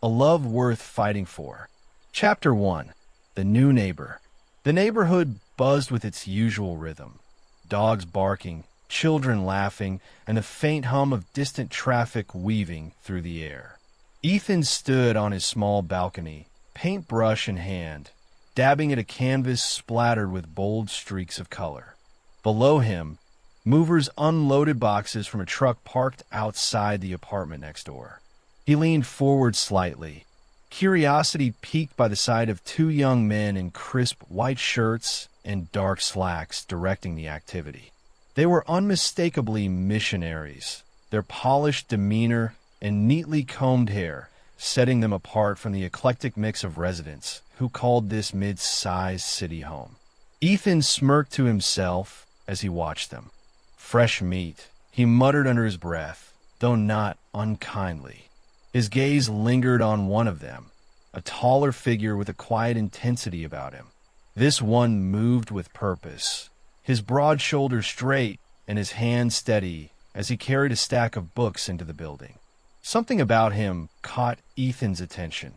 A love worth fighting for. Chapter 1. The New Neighbor. The neighborhood buzzed with its usual rhythm. Dogs barking, children laughing, and a faint hum of distant traffic weaving through the air. Ethan stood on his small balcony, paintbrush in hand, dabbing at a canvas splattered with bold streaks of color. Below him, movers unloaded boxes from a truck parked outside the apartment next door. He leaned forward slightly, curiosity piqued by the sight of two young men in crisp white shirts and dark slacks directing the activity. They were unmistakably missionaries, their polished demeanor and neatly combed hair setting them apart from the eclectic mix of residents who called this mid-sized city home. Ethan smirked to himself as he watched them. Fresh meat, he muttered under his breath, though not unkindly. His gaze lingered on one of them, a taller figure with a quiet intensity about him. This one moved with purpose, his broad shoulders straight and his hands steady as he carried a stack of books into the building. Something about him caught Ethan's attention.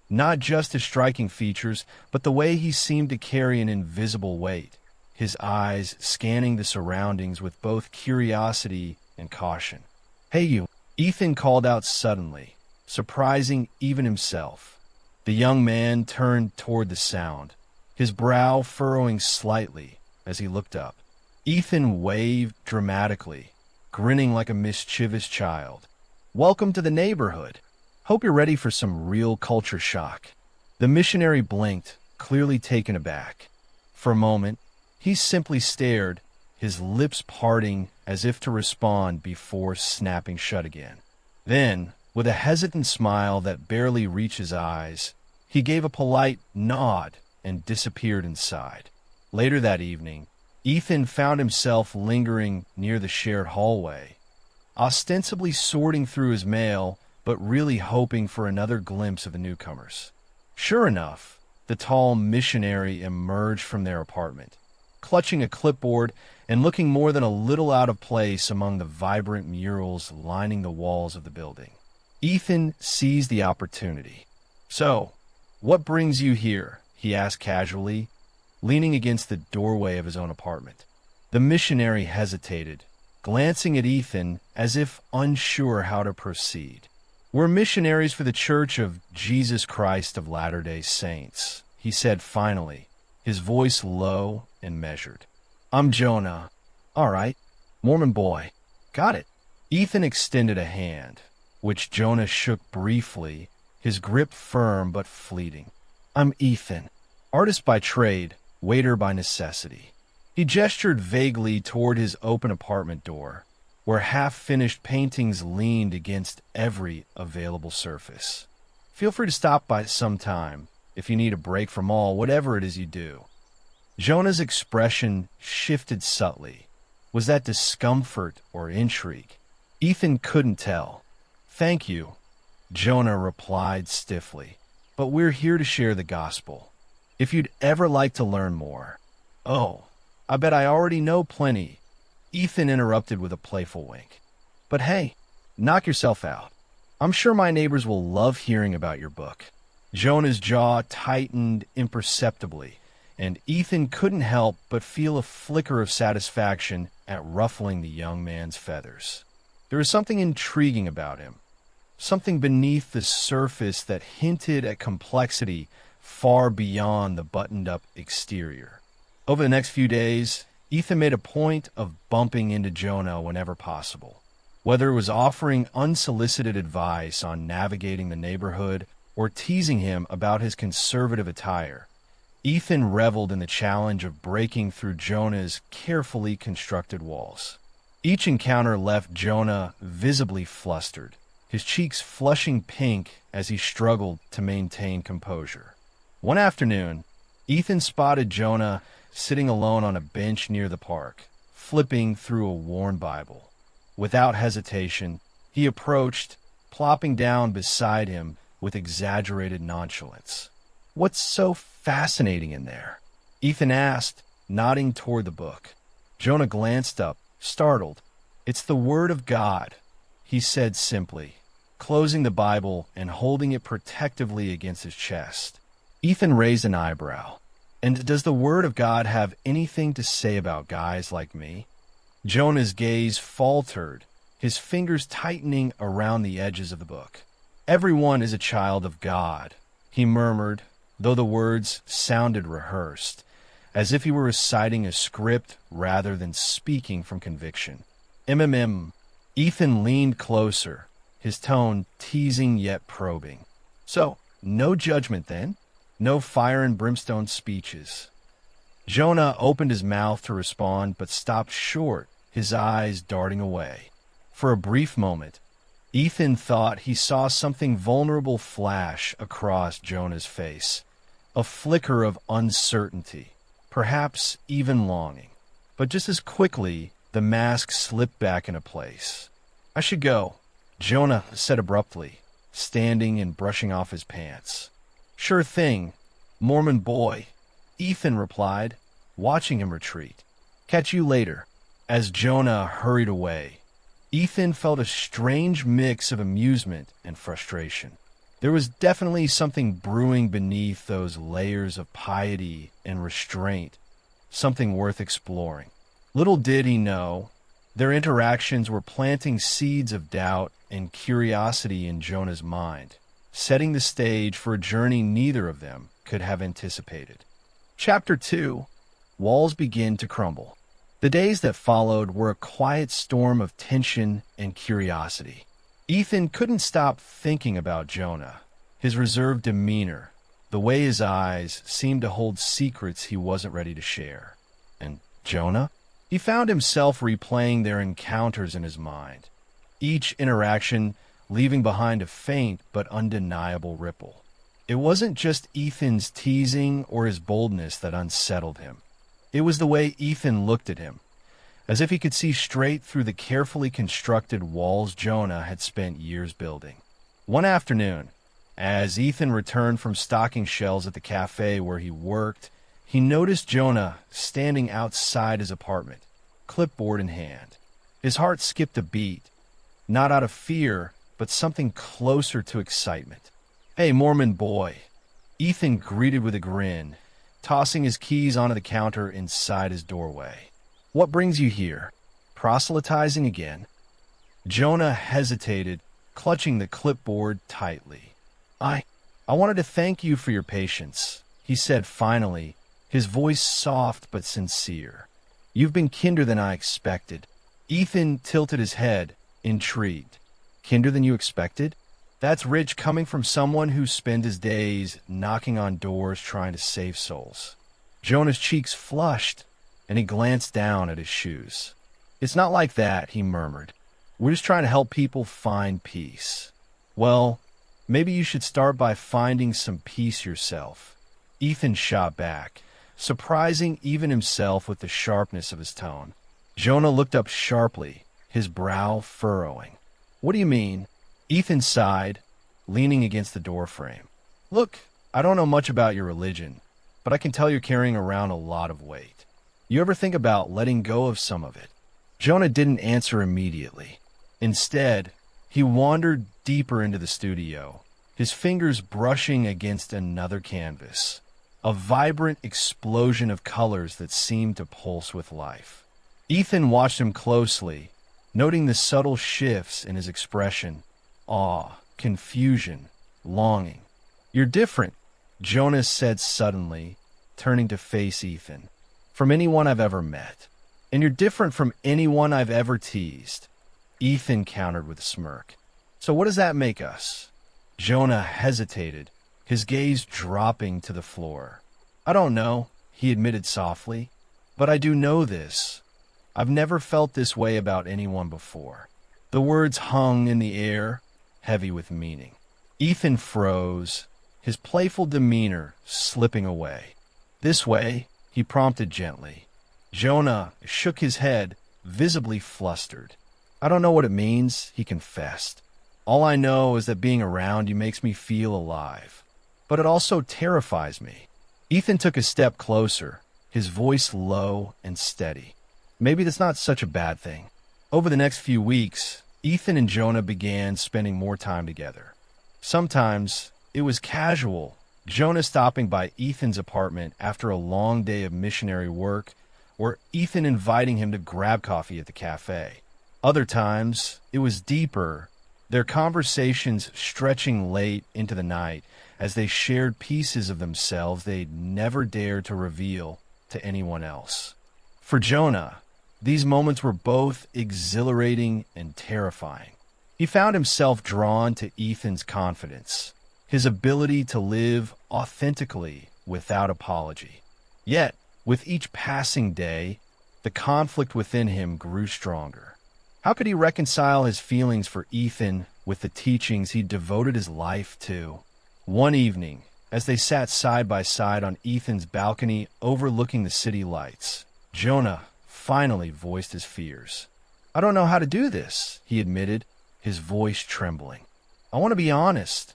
Not just his striking features, but the way he seemed to carry an invisible weight, his eyes scanning the surroundings with both curiosity and caution. "Hey you," Ethan called out suddenly, surprising even himself. The young man turned toward the sound, his brow furrowing slightly as he looked up. Ethan waved dramatically, grinning like a mischievous child. "Welcome to the neighborhood. Hope you're ready for some real culture shock." The missionary blinked, clearly taken aback. For a moment, he simply stared, his lips parting as if to respond before snapping shut again. Then, with a hesitant smile that barely reached his eyes, he gave a polite nod and disappeared inside. Later that evening, Ethan found himself lingering near the shared hallway, ostensibly sorting through his mail, but really hoping for another glimpse of the newcomers. Sure enough, the tall missionary emerged from their apartment, clutching a clipboard and looking more than a little out of place among the vibrant murals lining the walls of the building. Ethan seized the opportunity. "So, what brings you here?" he asked casually, leaning against the doorway of his own apartment. The missionary hesitated, glancing at Ethan as if unsure how to proceed. "We're missionaries for the Church of Jesus Christ of Latter-day Saints," he said finally, his voice low and measured. "I'm Jonah." "All right. Mormon boy. Got it." Ethan extended a hand, which Jonah shook briefly, his grip firm but fleeting. "I'm Ethan. Artist by trade, waiter by necessity." He gestured vaguely toward his open apartment door, where half-finished paintings leaned against every available surface. "Feel free to stop by sometime if you need a break from whatever it is you do." Jonah's expression shifted subtly. Was that discomfort or intrigue? Ethan couldn't tell. "Thank you," Jonah replied stiffly, "but we're here to share the gospel. If you'd ever like to learn more—" "Oh, I bet I already know plenty," Ethan interrupted with a playful wink. "But hey, knock yourself out. I'm sure my neighbors will love hearing about your book." Jonah's jaw tightened imperceptibly, and Ethan couldn't help but feel a flicker of satisfaction at ruffling the young man's feathers. There was something intriguing about him, something beneath the surface that hinted at complexity far beyond the buttoned-up exterior. Over the next few days, Ethan made a point of bumping into Jonah whenever possible, whether it was offering unsolicited advice on navigating the neighborhood or teasing him about his conservative attire. Ethan reveled in the challenge of breaking through Jonah's carefully constructed walls. Each encounter left Jonah visibly flustered, his cheeks flushing pink as he struggled to maintain composure. One afternoon, Ethan spotted Jonah sitting alone on a bench near the park, flipping through a worn Bible. Without hesitation, he approached, plopping down beside him with exaggerated nonchalance. "What's so fascinating in there?" Ethan asked, nodding toward the book. Jonah glanced up, startled. "It's the Word of God," he said simply, closing the Bible and holding it protectively against his chest. Ethan raised an eyebrow. And does the Word of God have anything to say about guys like me? Jonah's gaze faltered, his fingers tightening around the edges of the book. Everyone is a child of God, he murmured, though the words sounded rehearsed, as if he were reciting a script rather than speaking from conviction. Ethan leaned closer, his tone teasing yet probing. So, no judgment then? No fire and brimstone speeches. Jonah opened his mouth to respond, but stopped short, his eyes darting away. For a brief moment, Ethan thought he saw something vulnerable flash across Jonah's face, a flicker of uncertainty, perhaps even longing. But just as quickly, the mask slipped back into place. I should go, Jonah said abruptly, standing and brushing off his pants. Sure thing, Mormon boy, Ethan replied, watching him retreat. Catch you later. As Jonah hurried away, Ethan felt a strange mix of amusement and frustration. There was definitely something brewing beneath those layers of piety and restraint, something worth exploring. Little did he know, their interactions were planting seeds of doubt and curiosity in Jonah's mind, setting the stage for a journey neither of them could have anticipated. Chapter 2. Walls Begin to Crumble. The days that followed were a quiet storm of tension and curiosity. Ethan couldn't stop thinking about Jonah, his reserved demeanor, the way his eyes seemed to hold secrets he wasn't ready to share. And Jonah? He found himself replaying their encounters in his mind, each interaction leaving behind a faint but undeniable ripple. It wasn't just Ethan's teasing or his boldness that unsettled him. It was the way Ethan looked at him, as if he could see straight through the carefully constructed walls Jonah had spent years building. One afternoon, as Ethan returned from stocking shelves at the cafe where he worked, he noticed Jonah standing outside his apartment, clipboard in hand. His heart skipped a beat, not out of fear, but something closer to excitement. Hey, Mormon boy, Ethan greeted with a grin, tossing his keys onto the counter inside his doorway. What brings you here? Proselytizing again? Jonah hesitated, clutching the clipboard tightly. I wanted to thank you for your patience, he said finally, his voice soft but sincere. You've been kinder than I expected. Ethan tilted his head, intrigued. Kinder than you expected? That's rich coming from someone who spent his days knocking on doors trying to save souls. Jonah's cheeks flushed, and he glanced down at his shoes. It's not like that, he murmured. We're just trying to help people find peace. Well, maybe you should start by finding some peace yourself. Ethan shot back, surprising even himself with the sharpness of his tone. Jonah looked up sharply, his brow furrowing. What do you mean? Ethan sighed, leaning against the doorframe. Look, I don't know much about your religion, but I can tell you're carrying around a lot of weight. You ever think about letting go of some of it? Jonah didn't answer immediately. Instead, he wandered deeper into the studio, his fingers brushing against another canvas, a vibrant explosion of colors that seemed to pulse with life. Ethan watched him closely, noting the subtle shifts in his expression. Awe, confusion, longing. You're different, Jonah said suddenly, turning to face Ethan, from anyone I've ever met. And you're different from anyone I've ever teased. Ethan countered with a smirk. So what does that make us? Jonah hesitated, his gaze dropping to the floor. I don't know, he admitted softly, but I do know this. I've never felt this way about anyone before. The words hung in the air, heavy with meaning. Ethan froze, his playful demeanor slipping away. This way, he prompted gently. Jonah shook his head, visibly flustered. I don't know what it means, he confessed. All I know is that being around you makes me feel alive. But it also terrifies me. Ethan took a step closer, his voice low and steady. Maybe that's not such a bad thing. Over the next few weeks, Ethan and Jonah began spending more time together. Sometimes it was casual, Jonah stopping by Ethan's apartment after a long day of missionary work, or Ethan inviting him to grab coffee at the cafe. Other times, it was deeper, their conversations stretching late into the night as they shared pieces of themselves they'd never dared to reveal to anyone else. For Jonah, these moments were both exhilarating and terrifying. He found himself drawn to Ethan's confidence, his ability to live authentically without apology. Yet, with each passing day, the conflict within him grew stronger. How could he reconcile his feelings for Ethan with the teachings he'd devoted his life to? One evening, as they sat side by side on Ethan's balcony overlooking the city lights, Jonah finally voiced his fears. "I don't know how to do this," he admitted, his voice trembling. "I want to be honest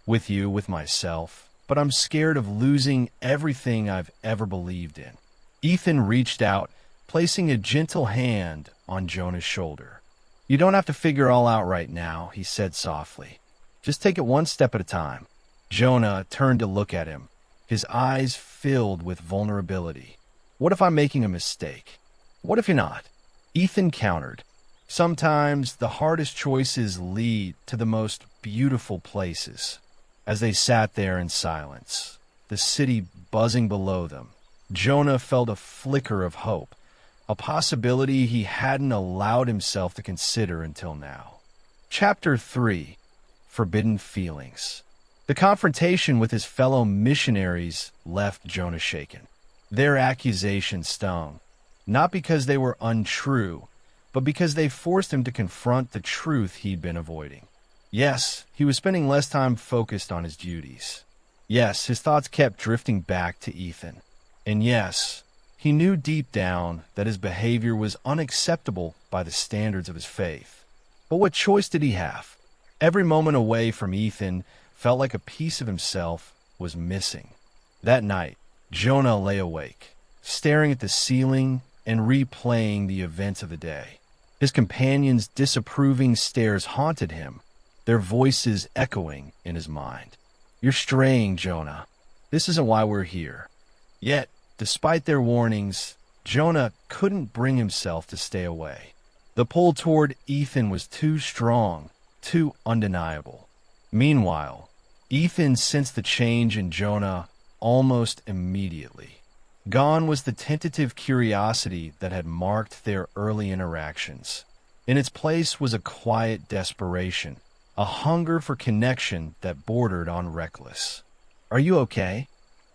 with myself, but I'm scared of losing everything I've ever believed in." Ethan reached out, placing a gentle hand on Jonah's shoulder. "You don't have to figure it all out right now," he said softly. "Just take it one step at a time." Jonah turned to look at him, his eyes filled with vulnerability. "What if I'm making a mistake? What if you're not?" Ethan countered. "Sometimes the hardest choices lead to the most beautiful places." As they sat there in silence, the city buzzing below them, Jonah felt a flicker of hope, a possibility he hadn't allowed himself to consider until now. Chapter 3: Forbidden Feelings. The confrontation with his fellow missionaries left Jonah shaken. Their accusations stung, not because they were untrue, but because they forced him to confront the truth he'd been avoiding. Yes, he was spending less time focused on his duties. Yes, his thoughts kept drifting back to Ethan. And yes, he knew deep down that his behavior was unacceptable by the standards of his faith. But what choice did he have? Every moment away from Ethan felt like a piece of himself was missing. That night, Jonah lay awake, staring at the ceiling and replaying the events of the day. His companions' disapproving stares haunted him, their voices echoing in his mind. "You're straying, Jonah. This isn't why we're here." Yet, despite their warnings, Jonah couldn't bring himself to stay away. The pull toward Ethan was too strong, too undeniable. Meanwhile, Ethan sensed the change in Jonah almost immediately. Gone was the tentative curiosity that had marked their early interactions. In its place was a quiet desperation, a hunger for connection that bordered on reckless. "Are you okay?"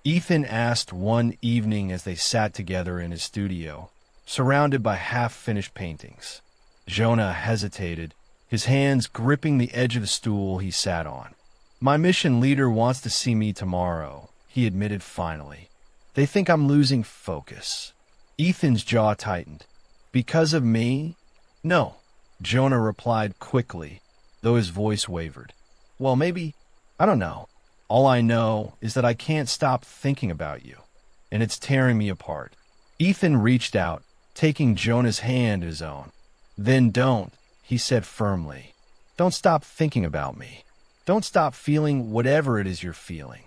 Ethan asked one evening as they sat together in his studio, surrounded by half-finished paintings. Jonah hesitated, his hands gripping the edge of the stool he sat on. "My mission leader wants to see me tomorrow," he admitted finally. "They think I'm losing focus." Ethan's jaw tightened. "Because of me?" "No," Jonah replied quickly, though his voice wavered. "Well, maybe, I don't know. All I know is that I can't stop thinking about you, and it's tearing me apart." Ethan reached out, taking Jonah's hand in his own. "Then don't," he said firmly. "Don't stop thinking about me. Don't stop feeling whatever it is you're feeling.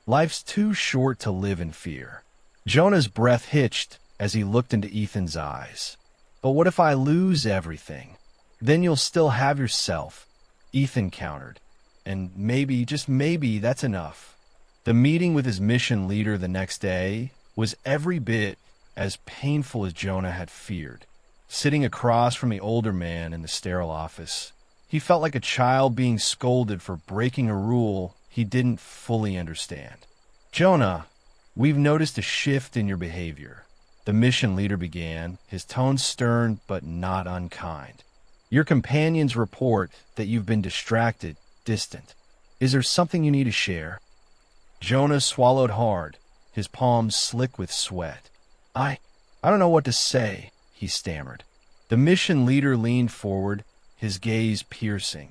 Life's too short to live in fear." Jonah's breath hitched as he looked into Ethan's eyes. "But what if I lose everything? Then you'll still have yourself," Ethan countered. "And maybe, just maybe, that's enough." The meeting with his mission leader the next day was every bit as painful as Jonah had feared. Sitting across from the older man in the sterile office, he felt like a child being scolded for breaking a rule he didn't fully understand. "Jonah, we've noticed a shift in your behavior," the mission leader began, his tone stern but not unkind. "Your companions report that you've been distracted, distant. Is there something you need to share?" Jonah swallowed hard, his palms slick with sweat. I don't know what to say," he stammered. The mission leader leaned forward, his gaze piercing.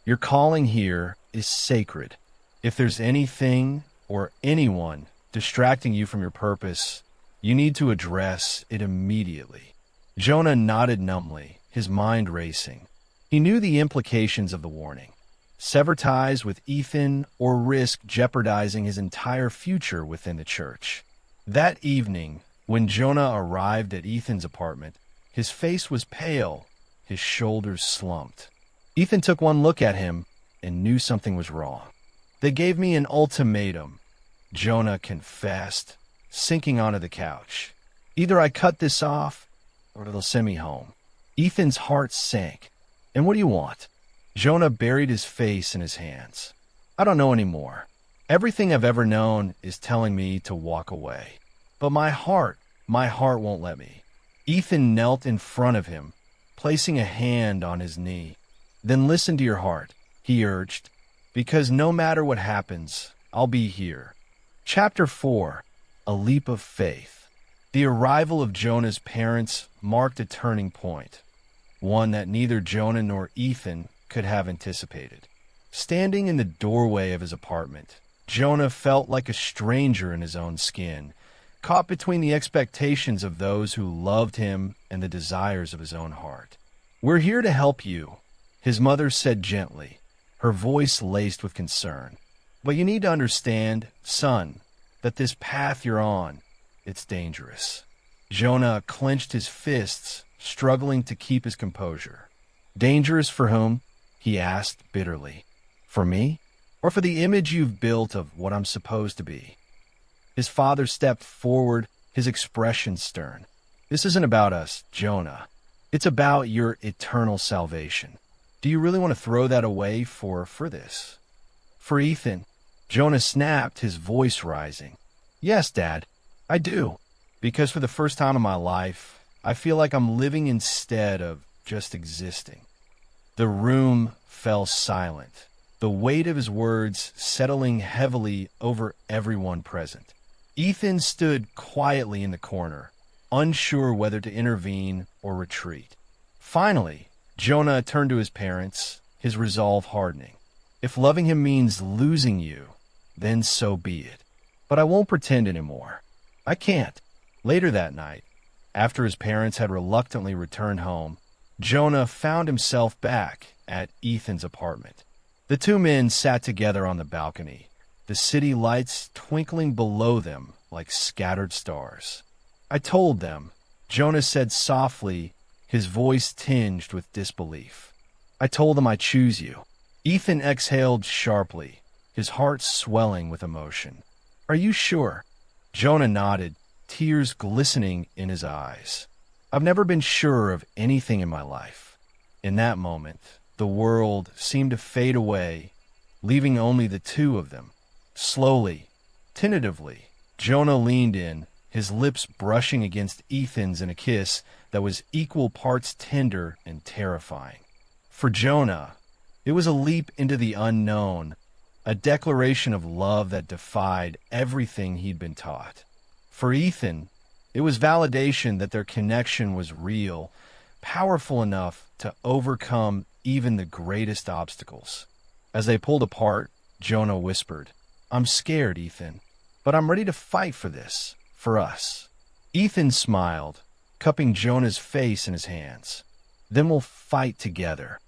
"Your calling here is sacred. If there's anything or anyone distracting you from your purpose, you need to address it immediately." Jonah nodded numbly, his mind racing. He knew the implications of the warning. Sever ties with Ethan or risk jeopardizing his entire future within the church. That evening, when Jonah arrived at Ethan's apartment, his face was pale, his shoulders slumped. Ethan took one look at him and knew something was wrong. "They gave me an ultimatum," Jonah confessed, sinking onto the couch. "Either I cut this off, or they'll send me home." Ethan's heart sank. "And what do you want?" Jonah buried his face in his hands. "I don't know anymore. Everything I've ever known is telling me to walk away. But my heart won't let me." Ethan knelt in front of him, placing a hand on his knee. "Then listen to your heart," he urged, "because no matter what happens, I'll be here." Chapter 4. A Leap of Faith. The arrival of Jonah's parents marked a turning point, one that neither Jonah nor Ethan could have anticipated. Standing in the doorway of his apartment, Jonah felt like a stranger in his own skin, caught between the expectations of those who loved him and the desires of his own heart. "We're here to help you," his mother said gently, her voice laced with concern. "But you need to understand, son, that this path you're on, it's dangerous." Jonah clenched his fists, struggling to keep his composure. "Dangerous for whom?" he asked bitterly. "For me? Or for the image you've built of what I'm supposed to be?" His father stepped forward, his expression stern. "This isn't about us, Jonah. It's about your eternal salvation. Do you really want to throw that away for this?" "For Ethan," Jonah snapped, his voice rising. "Yes, Dad, I do. Because for the first time in my life, I feel like I'm living instead of just existing." The room fell silent, the weight of his words settling heavily over everyone present. Ethan stood quietly in the corner, unsure whether to intervene or retreat. Finally, Jonah turned to his parents, his resolve hardening. "If loving him means losing you, then so be it. But I won't pretend anymore. I can't." Later that night, after his parents had reluctantly returned home, Jonah found himself back at Ethan's apartment. The two men sat together on the balcony, the city lights twinkling below them like scattered stars. "I told them," Jonah said softly, his voice tinged with disbelief. "I told them I choose you." Ethan exhaled sharply, his heart swelling with emotion. "Are you sure?" Jonah nodded, tears glistening in his eyes. "I've never been sure of anything in my life." In that moment, the world seemed to fade away, leaving only the two of them. Slowly, tentatively, Jonah leaned in, his lips brushing against Ethan's in a kiss that was equal parts tender and terrifying. For Jonah, it was a leap into the unknown, a declaration of love that defied everything he'd been taught. For Ethan, it was validation that their connection was real, powerful enough to overcome even the greatest obstacles. As they pulled apart, Jonah whispered, "I'm scared, Ethan, but I'm ready to fight for this, for us." Ethan smiled, cupping Jonah's face in his hands. "Then we'll fight together."